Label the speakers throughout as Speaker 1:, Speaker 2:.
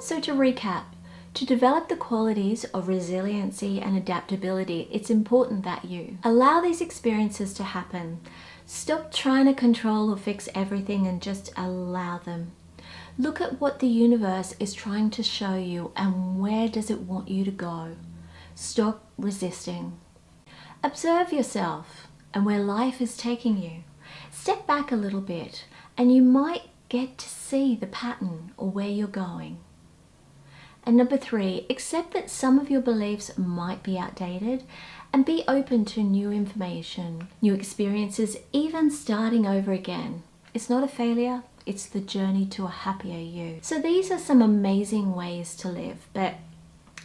Speaker 1: So to recap, to develop the qualities of resiliency and adaptability, it's important that you allow these experiences to happen. Stop trying to control or fix everything and just allow them. Look at what the universe is trying to show you and where does it want you to go. Stop resisting. Observe yourself and where life is taking you. Step back a little bit and you might get to see the pattern or where you're going. And number 3, accept that some of your beliefs might be outdated and be open to new information, new experiences, even starting over again. It's not a failure, it's the journey to a happier you. So these are some amazing ways to live, but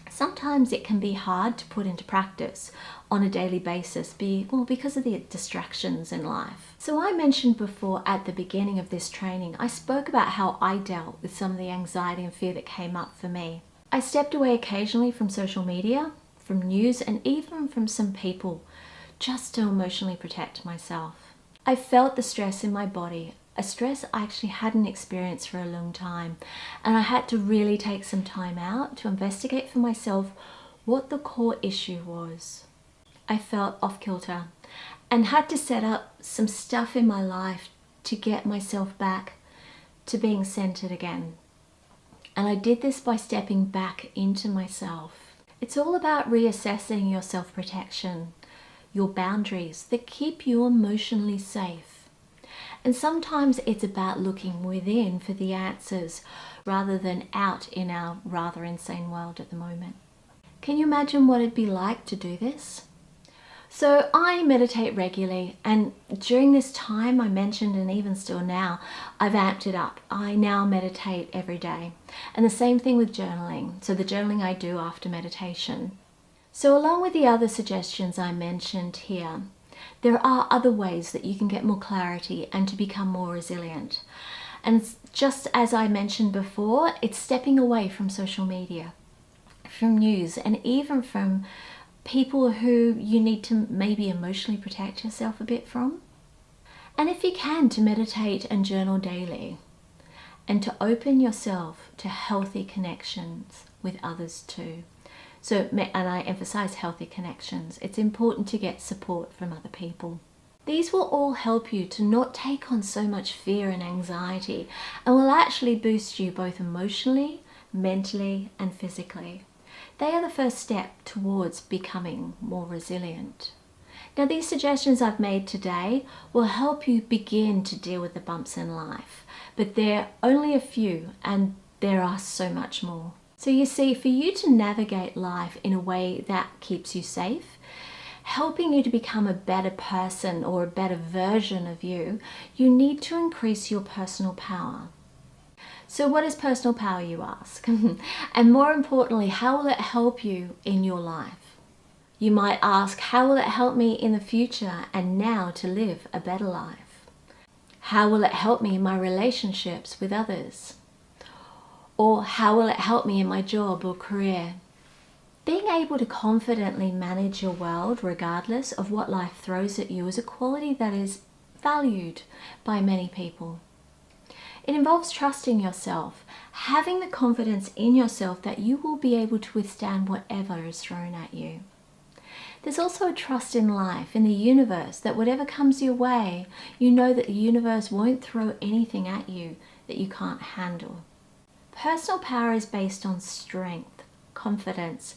Speaker 1: sometimes it can be hard to put into practice on a daily basis because of the distractions in life. So I mentioned before at the beginning of this training, I spoke about how I dealt with some of the anxiety and fear that came up for me. I stepped away occasionally from social media, from news, and even from some people just to emotionally protect myself. I felt the stress in my body, a stress I actually hadn't experienced for a long time, and I had to really take some time out to investigate for myself what the core issue was. I felt off kilter and had to set up some stuff in my life to get myself back to being centered again. And I did this by stepping back into myself. It's all about reassessing your self-protection, your boundaries that keep you emotionally safe. And sometimes it's about looking within for the answers rather than out in our rather insane world at the moment. Can you imagine what it'd be like to do this? So I meditate regularly, and during this time I mentioned, and even still now, I've amped it up. I now meditate every day. And the same thing with journaling. So the journaling I do after meditation. So along with the other suggestions I mentioned here, there are other ways that you can get more clarity and to become more resilient. And just as I mentioned before, it's stepping away from social media, from news, and even from people who you need to maybe emotionally protect yourself a bit from. And if you can, to meditate and journal daily and to open yourself to healthy connections with others too. So, and I emphasize healthy connections. It's important to get support from other people. These will all help you to not take on so much fear and anxiety, and will actually boost you both emotionally, mentally, and physically. They are the first step towards becoming more resilient. Now, these suggestions I've made today will help you begin to deal with the bumps in life, but they're only a few and there are so much more. So you see, for you to navigate life in a way that keeps you safe, helping you to become a better person or a better version of you, you need to increase your personal power. So what is personal power, you ask? And more importantly, how will it help you in your life? You might ask, how will it help me in the future and now to live a better life? How will it help me in my relationships with others? Or how will it help me in my job or career? Being able to confidently manage your world regardless of what life throws at you is a quality that is valued by many people. It involves trusting yourself, having the confidence in yourself that you will be able to withstand whatever is thrown at you. There's also a trust in life, in the universe, that whatever comes your way, you know that the universe won't throw anything at you that you can't handle. Personal power is based on strength, confidence,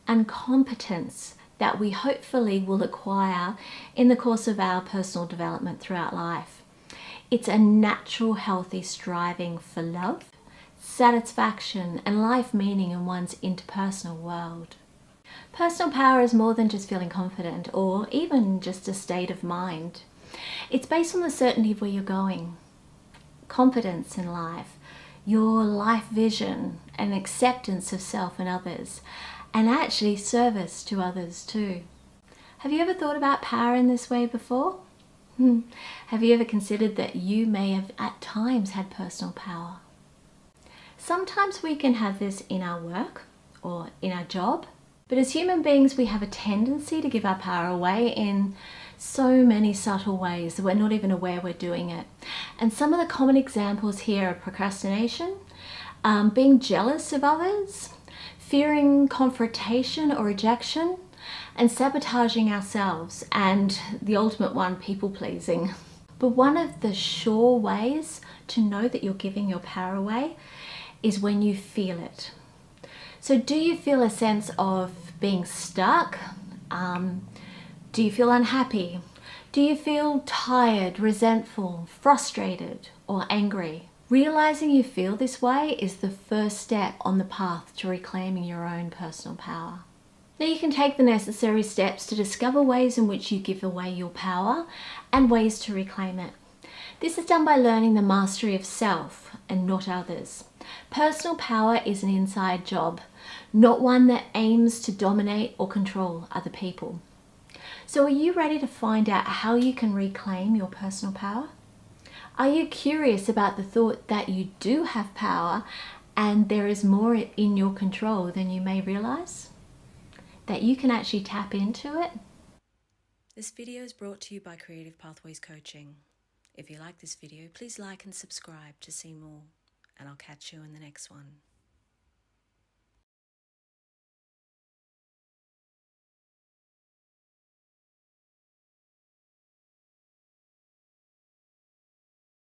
Speaker 1: and competence that we hopefully will acquire in the course of our personal development throughout life. It's a natural, healthy striving for love, satisfaction, and life meaning in one's interpersonal world. Personal power is more than just feeling confident or even just a state of mind. It's based on the certainty of where you're going, confidence in life, your life vision, and acceptance of self and others, and actually service to others too. Have you ever thought about power in this way before? Have you ever considered that you may have at times had personal power? Sometimes we can have this in our work or in our job, but as human beings we have a tendency to give our power away in so many subtle ways that we're not even aware we're doing it. And some of the common examples here are procrastination, being jealous of others, fearing confrontation or rejection, and sabotaging ourselves, and the ultimate one, people pleasing. But one of the sure ways to know that you're giving your power away is when you feel it. So do you feel a sense of being stuck? Do you feel unhappy? Do you feel tired, resentful, frustrated, or angry? Realizing you feel this way is the first step on the path to reclaiming your own personal power. Now you can take the necessary steps to discover ways in which you give away your power and ways to reclaim it. This is done by learning the mastery of self and not others. Personal power is an inside job, not one that aims to dominate or control other people. So are you ready to find out how you can reclaim your personal power? Are you curious about the thought that you do have power and there is more in your control than you may realize? That you can actually tap into it?
Speaker 2: This video is brought to you by Creative Pathways Coaching. If you like this video, please like and subscribe to see more, and I'll catch you in the next one.